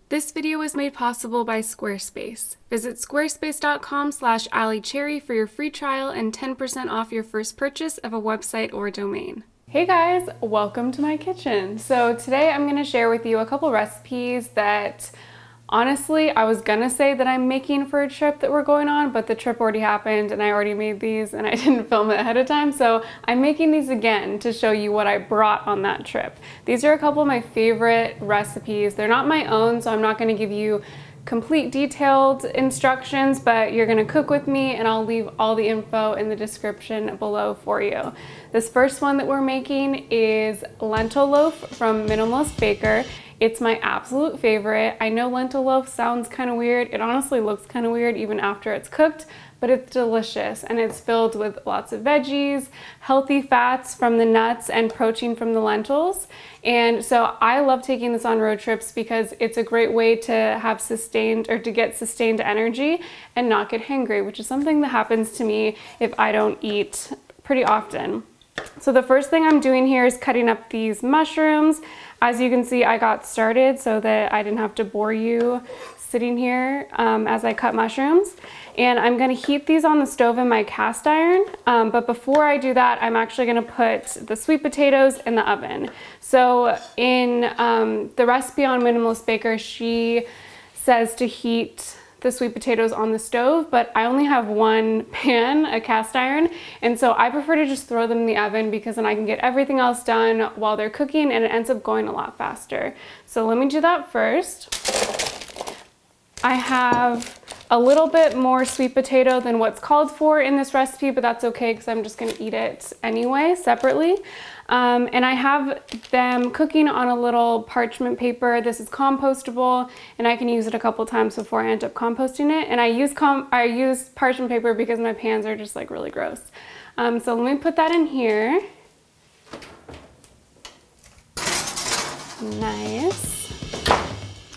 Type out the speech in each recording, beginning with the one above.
This video was made possible by Squarespace. Visit squarespace.com/allicherry for your free trial and 10% off your first purchase of a website or domain. Hey guys, welcome to my kitchen. So today I'm going to share with you a couple recipes that honestly I was gonna say that I'm making for a trip that we're going on, but the trip already happened and I already made these and I didn't film it ahead of time, so I'm making these again to show you what I brought on that trip. These are a couple of my favorite recipes. They're not my own, so I'm not going to give you complete detailed instructions, but you're gonna cook with me and I'll leave all the info in the description below for you. This first one that we're making is lentil loaf from Minimalist Baker. It's my absolute favorite. I know lentil loaf sounds kind of weird. It honestly looks kind of weird even after it's cooked, but it's delicious and it's filled with lots of veggies, healthy fats from the nuts, and protein from the lentils. And so I love taking this on road trips because it's a great way to have sustained or to get sustained energy and not get hangry, which is something that happens to me if I don't eat pretty often. So the first thing I'm doing here is cutting up these mushrooms. As you can see, I got started so that I didn't have to bore you sitting here as I cut mushrooms. And I'm gonna heat these on the stove in my cast iron. But before I do that, I'm actually gonna put the sweet potatoes in the oven. So in the recipe on Minimalist Baker, she says to heat the sweet potatoes on the stove, but I only have one pan, a cast iron, and so I prefer to just throw them in the oven because then I can get everything else done while they're cooking and it ends up going a lot faster. So let me do that first. I have a little bit more sweet potato than what's called for in this recipe, but that's okay because I'm just gonna eat it anyway, separately. And I have them cooking on a little parchment paper. This is compostable and I can use it a couple times before I end up composting it. And I use parchment paper because my pans are just like really gross. So let me put that in here. Nice.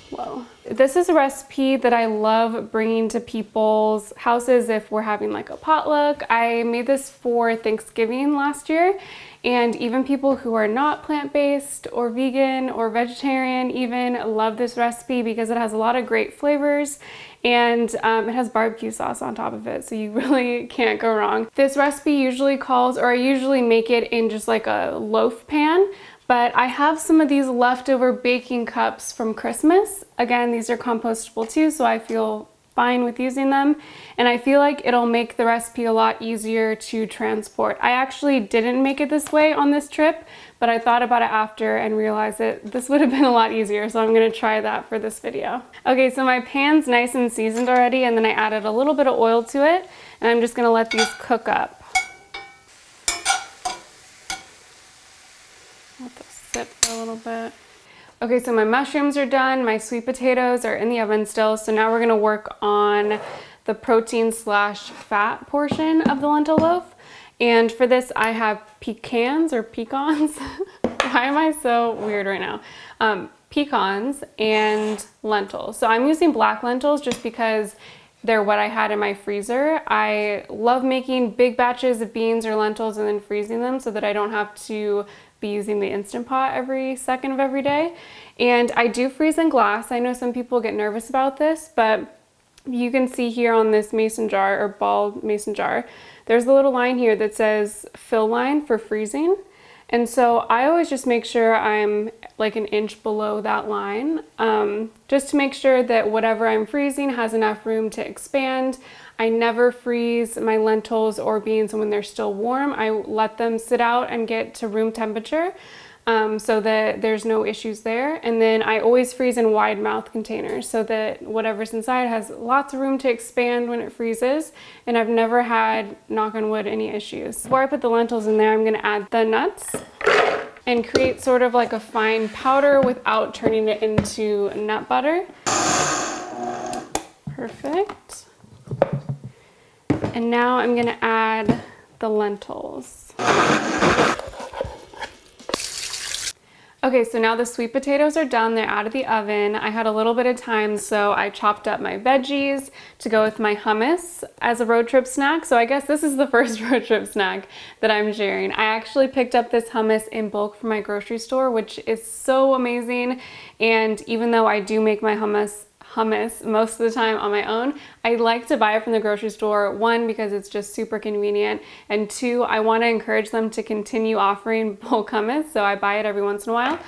Whoa. This is a recipe that I love bringing to people's houses if we're having like a potluck. I made this for Thanksgiving last year, and even people who are not plant-based or vegan or vegetarian even love this recipe because it has a lot of great flavors and it has barbecue sauce on top of it, so you really can't go wrong. This recipe usually calls, or I usually make it in just like a loaf pan, but I have some of these leftover baking cups from Christmas. Again, these are compostable too, so I feel fine with using them. And I feel like it'll make the recipe a lot easier to transport. I actually didn't make it this way on this trip, but I thought about it after and realized that this would have been a lot easier, so I'm gonna try that for this video. Okay, so my pan's nice and seasoned already, and then I added a little bit of oil to it, and I'm just gonna let these cook up. Let those sit for a little bit. Okay, so my mushrooms are done, my sweet potatoes are in the oven still, so now we're gonna work on the protein/fat portion of the lentil loaf. And for this, I have pecans or pecans. Why am I so weird right now? Pecans and lentils. So I'm using black lentils just because they're what I had in my freezer. I love making big batches of beans or lentils and then freezing them so that I don't have to be using the Instant Pot every second of every day. And I do freeze in glass. I know some people get nervous about this, but you can see here on this mason jar or ball mason jar, there's a little line here that says fill line for freezing. And so I always just make sure I'm like an inch below that line, just to make sure that whatever I'm freezing has enough room to expand. I never freeze my lentils or beans when they're still warm. I let them sit out and get to room temperature so that there's no issues there. And then I always freeze in wide mouth containers so that whatever's inside has lots of room to expand when it freezes. And I've never had, knock on wood, any issues. Before I put the lentils in there, I'm gonna add the nuts and create sort of like a fine powder without turning it into nut butter. Perfect. And now I'm gonna add the lentils. Okay, so now the sweet potatoes are done. They're out of the oven. I had a little bit of time, so I chopped up my veggies to go with my hummus as a road trip snack. So I guess this is the first road trip snack that I'm sharing. I actually picked up this hummus in bulk from my grocery store, which is so amazing. And even though I do make my hummus most of the time on my own, I like to buy it from the grocery store. One, because it's just super convenient, and two, I want to encourage them to continue offering bulk hummus, so I buy it every once in a while.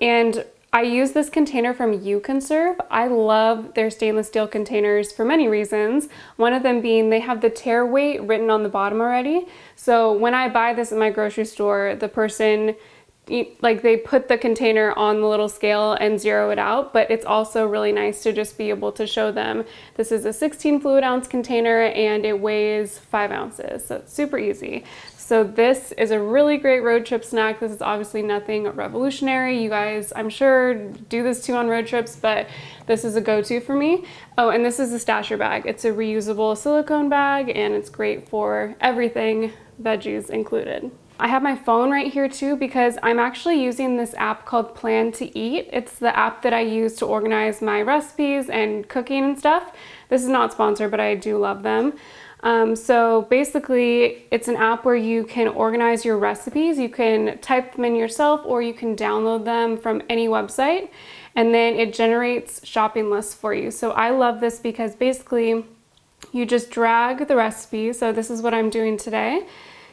And I use this container from You Can Serve. I love their stainless steel containers for many reasons. One of them being they have the tear weight written on the bottom already. So when I buy this at my grocery store, the person, like, they put the container on the little scale and zero it out, but it's also really nice to just be able to show them this is a 16 fluid ounce container and it weighs 5 ounces. So it's super easy. So this is a really great road trip snack. This is obviously nothing revolutionary. You guys, I'm sure, do this too on road trips, but this is a go-to for me. Oh, and this is a stasher bag. It's a reusable silicone bag and it's great for everything, veggies included. I have my phone right here too because I'm actually using this app called Plan to Eat. It's the app that I use to organize my recipes and cooking and stuff. This is not sponsored, but I do love them. So basically, it's an app where you can organize your recipes. You can type them in yourself or you can download them from any website, and then it generates shopping lists for you. So I love this because basically you just drag the recipe. So this is what I'm doing today.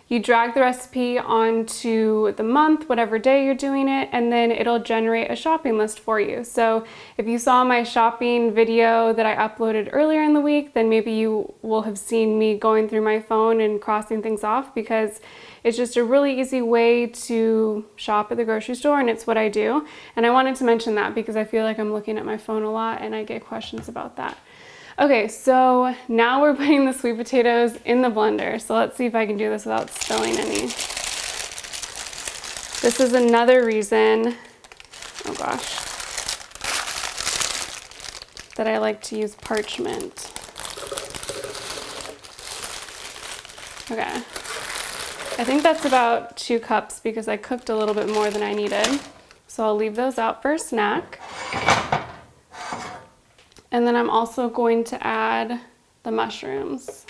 You drag the recipe onto the month, whatever day you're doing it, and then it'll generate a shopping list for you. So if you saw my shopping video that I uploaded earlier in the week, then maybe you will have seen me going through my phone and crossing things off, because it's just a really easy way to shop at the grocery store, and it's what I do. And I wanted to mention that because I feel like I'm looking at my phone a lot and I get questions about that. Okay, so now we're putting the sweet potatoes in the blender. So let's see if I can do this without spilling any. This is another reason, oh gosh, that I like to use parchment. Okay, I think that's about 2 cups because I cooked a little bit more than I needed. So I'll leave those out for a snack. And then I'm also going to add the mushrooms.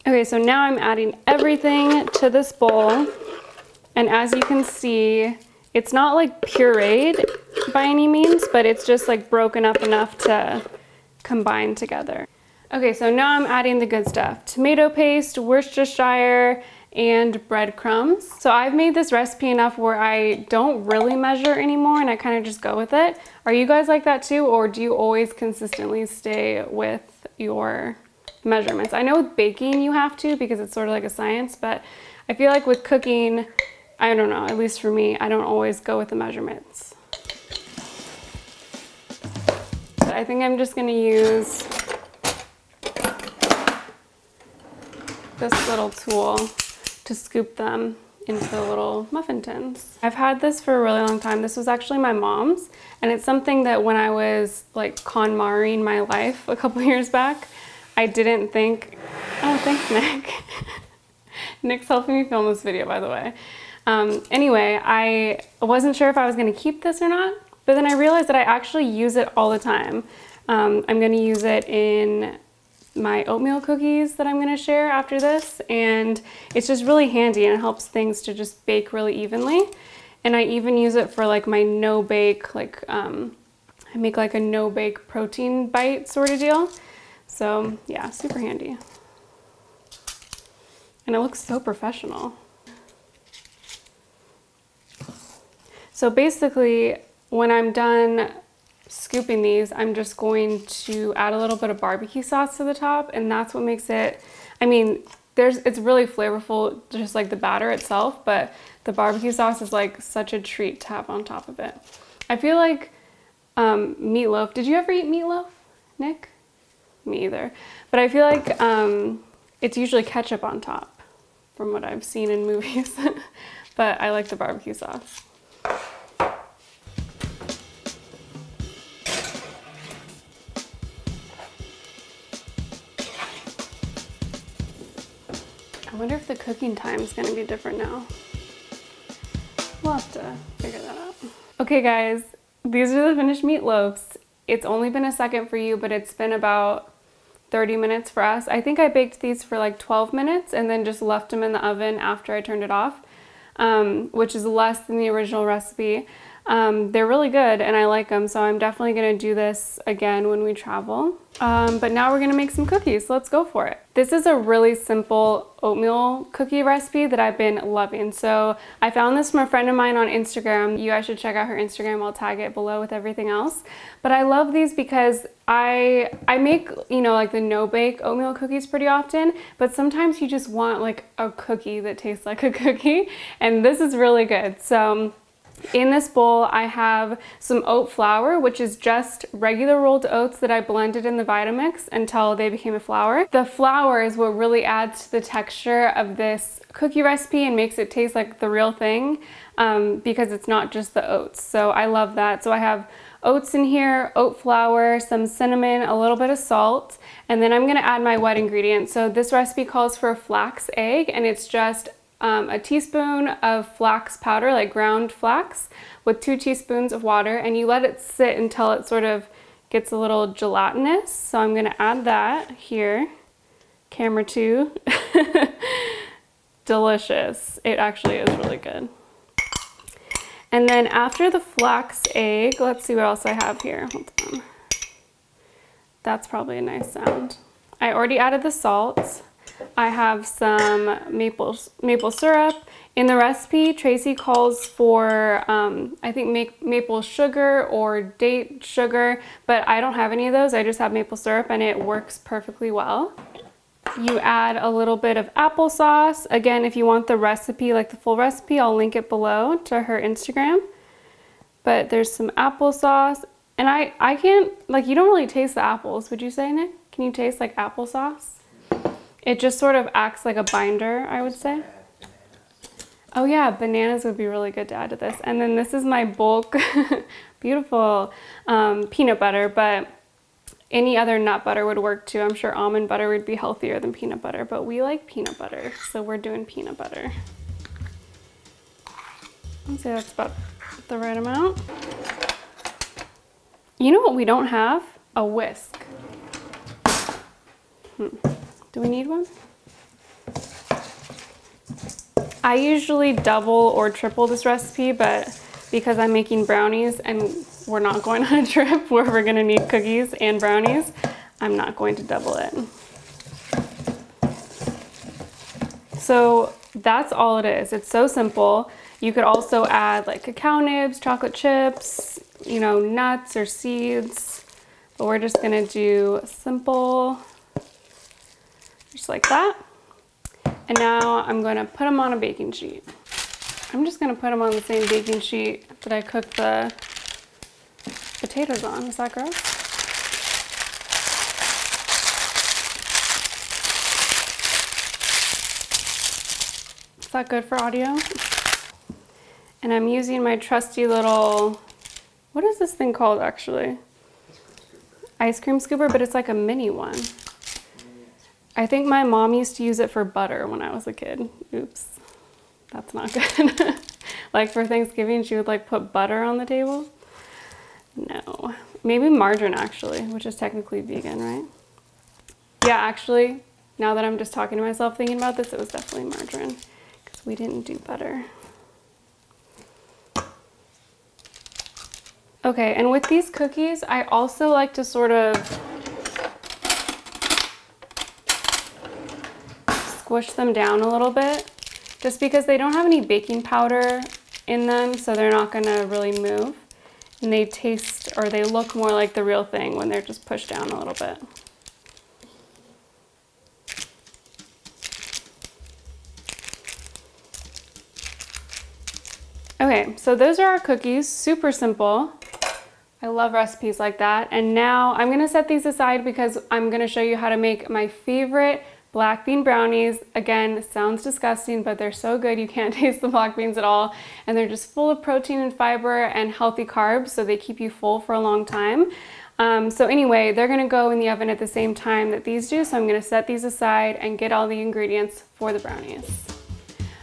Okay, so now I'm adding everything to this bowl. And as you can see, it's not like pureed by any means, but it's just like broken up enough to combine together. Okay, so now I'm adding the good stuff. Tomato paste, Worcestershire, and breadcrumbs. So I've made this recipe enough where I don't really measure anymore and I kind of just go with it. Are you guys like that too, or do you always consistently stay with your measurements? I know with baking you have to because it's sort of like a science, but I feel like with cooking, I don't know, at least for me, I don't always go with the measurements. But I think I'm just gonna use this little tool to scoop them into the little muffin tins. I've had this for a really long time. This was actually my mom's, and it's something that when I was like KonMariing my life a couple years back, I didn't think, oh, thanks, Nick. Nick's helping me film this video, by the way. Anyway, I wasn't sure if I was gonna keep this or not, but then I realized that I actually use it all the time. I'm gonna use it in my oatmeal cookies that I'm gonna share after this, and it's just really handy and it helps things to just bake really evenly. And I even use it for like my no-bake, like I make like a no-bake protein bite sort of deal. So yeah, super handy. And it looks so professional. So basically, when I'm done scooping these, I'm just going to add a little bit of barbecue sauce to the top, and that's what makes it, I mean, it's really flavorful, just like the batter itself, but the barbecue sauce is like such a treat to have on top of it. I feel like meatloaf, did you ever eat meatloaf, Nick? Me either. But I feel like it's usually ketchup on top from what I've seen in movies, but I like the barbecue sauce. wonder if the cooking time is gonna be different now. We'll have to figure that out. Okay guys, these are the finished meatloaves. It's only been a second for you, but it's been about 30 minutes for us. I think I baked these for like 12 minutes and then just left them in the oven after I turned it off, which is less than the original recipe. They're really good and I like them, so I'm definitely gonna do this again when we travel. But now we're gonna make some cookies, so let's go for it. This is a really simple oatmeal cookie recipe that I've been loving. So I found this from a friend of mine on Instagram. You guys should check out her Instagram. I'll tag it below with everything else. But I love these because I make, you know, like the no-bake oatmeal cookies pretty often, but sometimes you just want like a cookie that tastes like a cookie, and this is really good. So in this bowl, I have some oat flour, which is just regular rolled oats that I blended in the Vitamix until they became a flour. The flour is what really adds to the texture of this cookie recipe and makes it taste like the real thing, because it's not just the oats. So I love that. So I have oats in here, oat flour, some cinnamon, a little bit of salt, and then I'm gonna add my wet ingredients. So this recipe calls for a flax egg, and it's just a teaspoon of flax powder, like ground flax, with 2 teaspoons of water, and you let it sit until it sort of gets a little gelatinous. So I'm gonna add that here. Camera 2. Delicious. It actually is really good. And then after the flax egg, let's see what else I have here. Hold on. That's probably a nice sound. I already added the salt. I have some maple syrup. In the recipe, Tracy calls for, I think maple sugar or date sugar, but I don't have any of those. I just have maple syrup and it works perfectly well. You add a little bit of applesauce. Again, if you want the recipe, like the full recipe, I'll link it below to her Instagram. But there's some applesauce, and I can't, like, you don't really taste the apples, would you say, Nick? Can you taste like applesauce? It just sort of acts like a binder, I would say. Oh yeah, bananas would be really good to add to this. And then this is my bulk, beautiful peanut butter, but any other nut butter would work too. I'm sure almond butter would be healthier than peanut butter, but we like peanut butter, so we're doing peanut butter. I'd say that's about the right amount. You know what we don't have? A whisk. Do we need one? I usually double or triple this recipe, but because I'm making brownies and we're not going on a trip where we're gonna need cookies and brownies, I'm not going to double it. So that's all it is. It's so simple. You could also add like cacao nibs, chocolate chips, you know, nuts or seeds, but we're just gonna do simple, just like that. And now I'm gonna put them on a baking sheet. I'm just gonna put them on the same baking sheet that I cooked the potatoes on. Is that gross? Is that good for audio? And I'm using my trusty little, what is this thing called actually? Ice cream scooper, but it's like a mini one. I think my mom used to use it for butter when I was a kid. Oops, that's not good. Like for Thanksgiving, she would like put butter on the table. No, maybe margarine actually, which is technically vegan, right? Yeah, actually, now that I'm just talking to myself thinking about this, it was definitely margarine because we didn't do butter. Okay, and with these cookies, I also like to sort of squish them down a little bit, just because they don't have any baking powder in them, so they're not gonna really move. And they taste, or they look more like the real thing when they're just pushed down a little bit. Okay, so those are our cookies, super simple. I love recipes like that. And now I'm gonna set these aside because I'm gonna show you how to make my favorite black bean brownies. Again, sounds disgusting, but they're so good you can't taste the black beans at all. And they're just full of protein and fiber and healthy carbs, so they keep you full for a long time. So anyway, they're gonna go in the oven at the same time that these do, so I'm gonna set these aside and get all the ingredients for the brownies.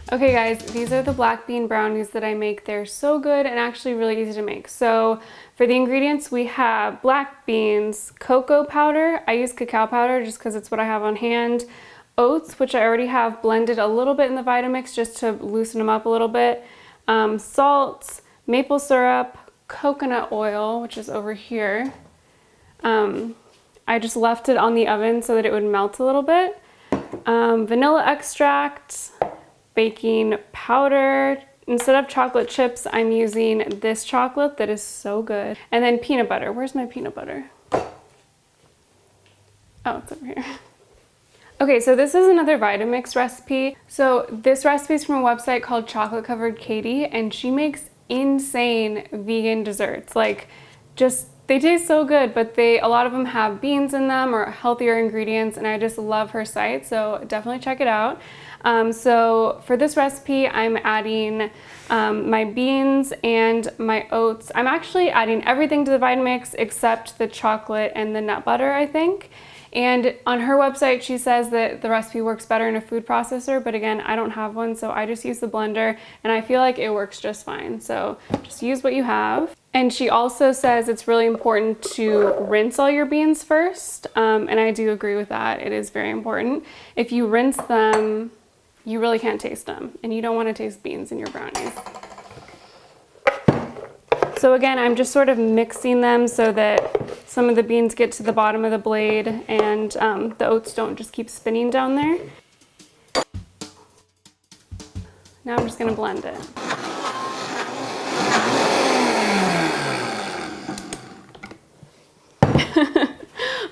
Okay guys, these are the black bean brownies that I make. They're so good and actually really easy to make. So for the ingredients, we have black beans, cocoa powder. I use cacao powder just because it's what I have on hand. Oats, which I already have blended a little bit in the Vitamix just to loosen them up a little bit. Salt, maple syrup, coconut oil, which is over here. I just left it on the oven so that it would melt a little bit. Vanilla extract, baking powder. Instead of chocolate chips, I'm using this chocolate that is so good. And then peanut butter. Where's my peanut butter? Oh, it's over here. Okay, so this is another Vitamix recipe. So this recipe is from a website called Chocolate Covered Katie, and she makes insane vegan desserts. Like, just, they taste so good, but a lot of them have beans in them or healthier ingredients, and I just love her site, so definitely check it out. So for this recipe, I'm adding my beans and my oats. I'm actually adding everything to the Vitamix except the chocolate and the nut butter, I think. And on her website, she says that the recipe works better in a food processor, but again, I don't have one, so I just use the blender, and I feel like it works just fine. So just use what you have. And she also says it's really important to rinse all your beans first, and I do agree with that. It is very important. If you rinse them, you really can't taste them, and you don't want to taste beans in your brownies. So again, I'm just sort of mixing them so that some of the beans get to the bottom of the blade and the oats don't just keep spinning down there. Now I'm just gonna blend it.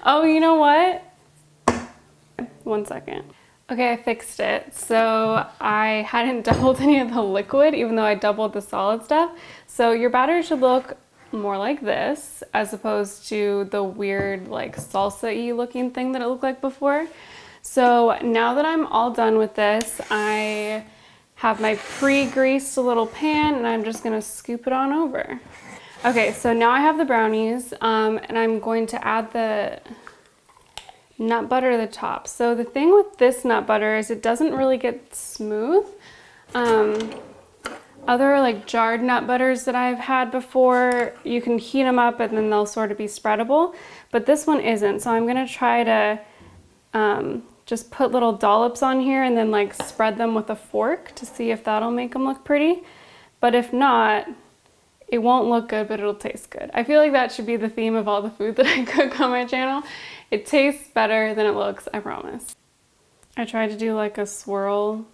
Oh, you know what? 1 second. Okay, I fixed it. So I hadn't doubled any of the liquid, even though I doubled the solid stuff. So your batter should look more like this, as opposed to the weird like salsa-y looking thing that it looked like before. So now that I'm all done with this, I have my pre-greased little pan, and I'm just gonna scoop it on over. Okay, so now I have the brownies, and I'm going to add the nut butter to the top. So the thing with this nut butter is it doesn't really get smooth. Other like jarred nut butters that I've had before, you can heat them up and then they'll sort of be spreadable, but this one isn't. So I'm gonna try to just put little dollops on here and then like spread them with a fork to see if that'll make them look pretty. But if not, it won't look good, but it'll taste good. I feel like that should be the theme of all the food that I cook on my channel. It tastes better than it looks, I promise. I tried to do like a swirl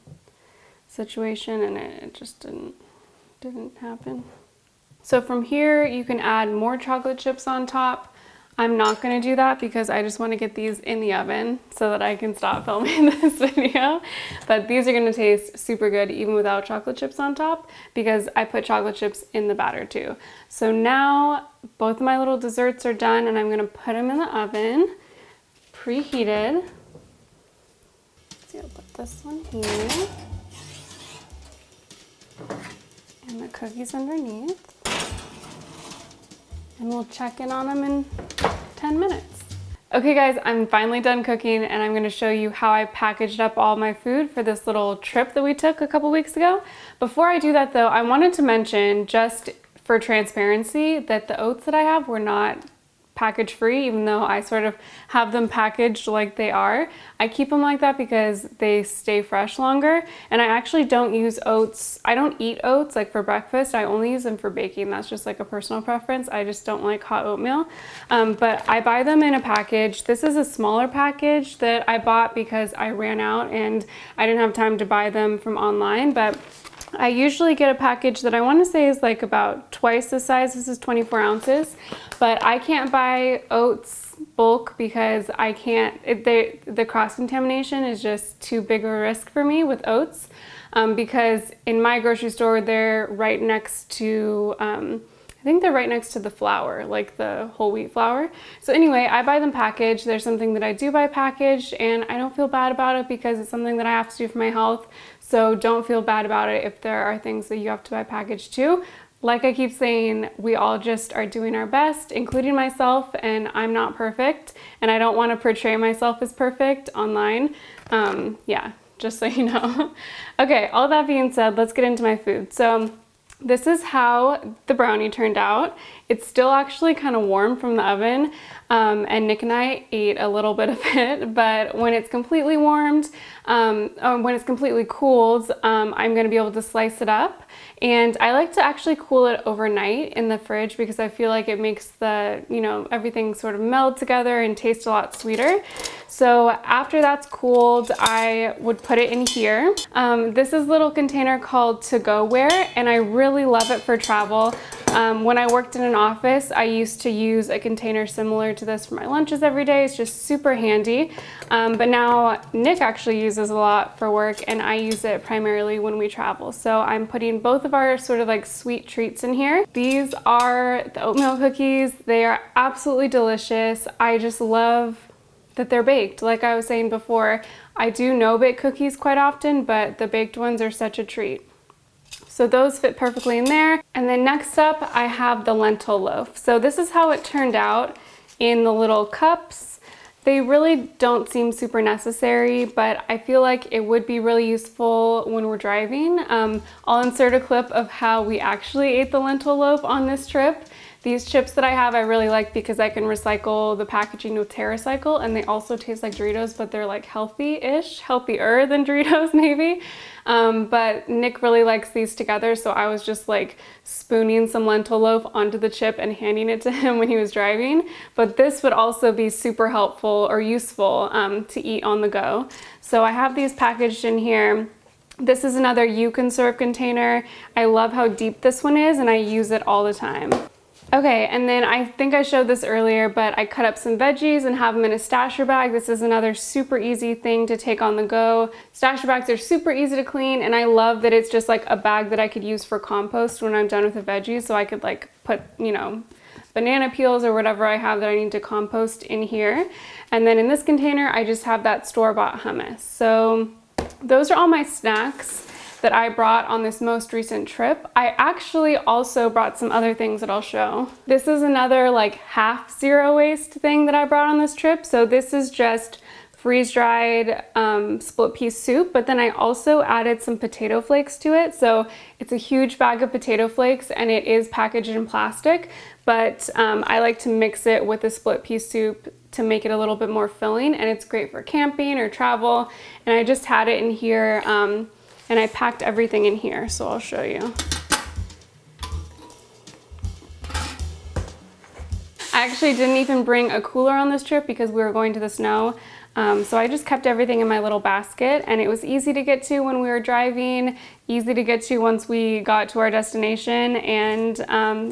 situation and it just didn't happen. So from here, you can add more chocolate chips on top. I'm not gonna do that because I just wanna get these in the oven so that I can stop filming this video. But these are gonna taste super good even without chocolate chips on top because I put chocolate chips in the batter too. So now both of my little desserts are done and I'm gonna put them in the oven, preheated. So I'll put this one here. And the cookies underneath. And we'll check in on them in 10 minutes. Okay guys, I'm finally done cooking and I'm gonna show you how I packaged up all my food for this little trip that we took a couple weeks ago. Before I do that though, I wanted to mention, just for transparency, that the oats that I have were not package free, even though I sort of have them packaged like they are. I keep them like that because they stay fresh longer, and I actually don't use oats. I don't eat oats like for breakfast. I only use them for baking. That's just like a personal preference. I just don't like hot oatmeal. But I buy them in a package. This is a smaller package that I bought because I ran out and I didn't have time to buy them from online, but I usually get a package that I want to say is like about twice the size. This is 24 ounces, but I can't buy oats bulk because I can't, the cross-contamination is just too big of a risk for me with oats, because in my grocery store, they're right next to, I think they're right next to the flour, like the whole wheat flour. So anyway, I buy them packaged. There's something that I do buy packaged and I don't feel bad about it because it's something that I have to do for my health. So don't feel bad about it if there are things that you have to buy packaged too. like I keep saying, we all just are doing our best, including myself, and I'm not perfect, and I don't want to portray myself as perfect online. Yeah, just so you know. Okay, all that being said, let's get into my food. So this is how the brownie turned out. It's still actually kind of warm from the oven, and Nick and I ate a little bit of it, but when it's completely warmed, or when it's completely cooled, I'm gonna be able to slice it up. And I like to actually cool it overnight in the fridge because I feel like it makes the, everything sort of meld together and taste a lot sweeter. So after that's cooled, I would put it in here. This is a little container called to-go-ware, and I really love it for travel. When I worked in an office, I used to use a container similar to this for my lunches every day. It's just super handy. But now Nick actually uses a lot for work, and I use it primarily when we travel. So I'm putting both of our sort of like sweet treats in here. These are the oatmeal cookies. They are absolutely delicious. I just love that they're baked. Like I was saying before, I do no-bake cookies quite often, but the baked ones are such a treat. So those fit perfectly in there. And then next up, I have the lentil loaf. So this is how it turned out in the little cups. They really don't seem super necessary, but I feel like it would be really useful when we're driving. I'll insert a clip of how we actually ate the lentil loaf on this trip. These chips that I have, I really like because I can recycle the packaging with TerraCycle, and they also taste like Doritos, but they're like healthy-ish, healthier than Doritos maybe. But Nick really likes these together, so I was just like spooning some lentil loaf onto the chip and handing it to him when he was driving. But this would also be super helpful or useful to eat on the go. So I have these packaged in here. This is another You Can Serve container. I love how deep this one is, and I use it all the time. Okay, and then I think I showed this earlier, but I cut up some veggies and have them in a stasher bag. This is another super easy thing to take on the go. Stasher bags are super easy to clean, and I love that it's just like a bag that I could use for compost when I'm done with the veggies, so I could like put, banana peels or whatever I have that I need to compost in here. And then in this container, I just have that store-bought hummus. So those are all my snacks that I brought on this most recent trip. I actually also brought some other things that I'll show. This is another like half zero waste thing that I brought on this trip. So this is just freeze-dried split pea soup, but then I also added some potato flakes to it. So it's a huge bag of potato flakes, and it is packaged in plastic, but I like to mix it with the split pea soup to make it a little bit more filling, and it's great for camping or travel. And I just had it in here, and I packed everything in here, so I'll show you. I actually didn't even bring a cooler on this trip because we were going to the snow. So I just kept everything in my little basket, and it was easy to get to when we were driving, easy to get to once we got to our destination. And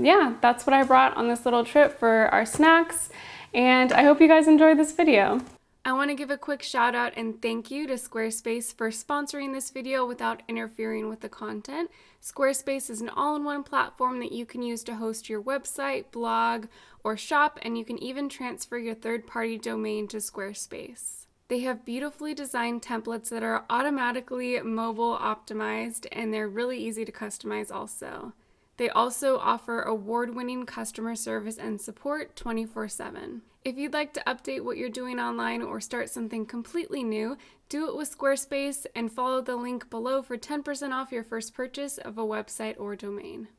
yeah, that's what I brought on this little trip for our snacks. And I hope you guys enjoyed this video. I want to give a quick shout out and thank you to Squarespace for sponsoring this video without interfering with the content. Squarespace is an all-in-one platform that you can use to host your website, blog, or shop, and you can even transfer your third-party domain to Squarespace. They have beautifully designed templates that are automatically mobile optimized, and they're really easy to customize also. They also offer award-winning customer service and support 24/7. If you'd like to update what you're doing online or start something completely new, do it with Squarespace and follow the link below for 10% off your first purchase of a website or domain.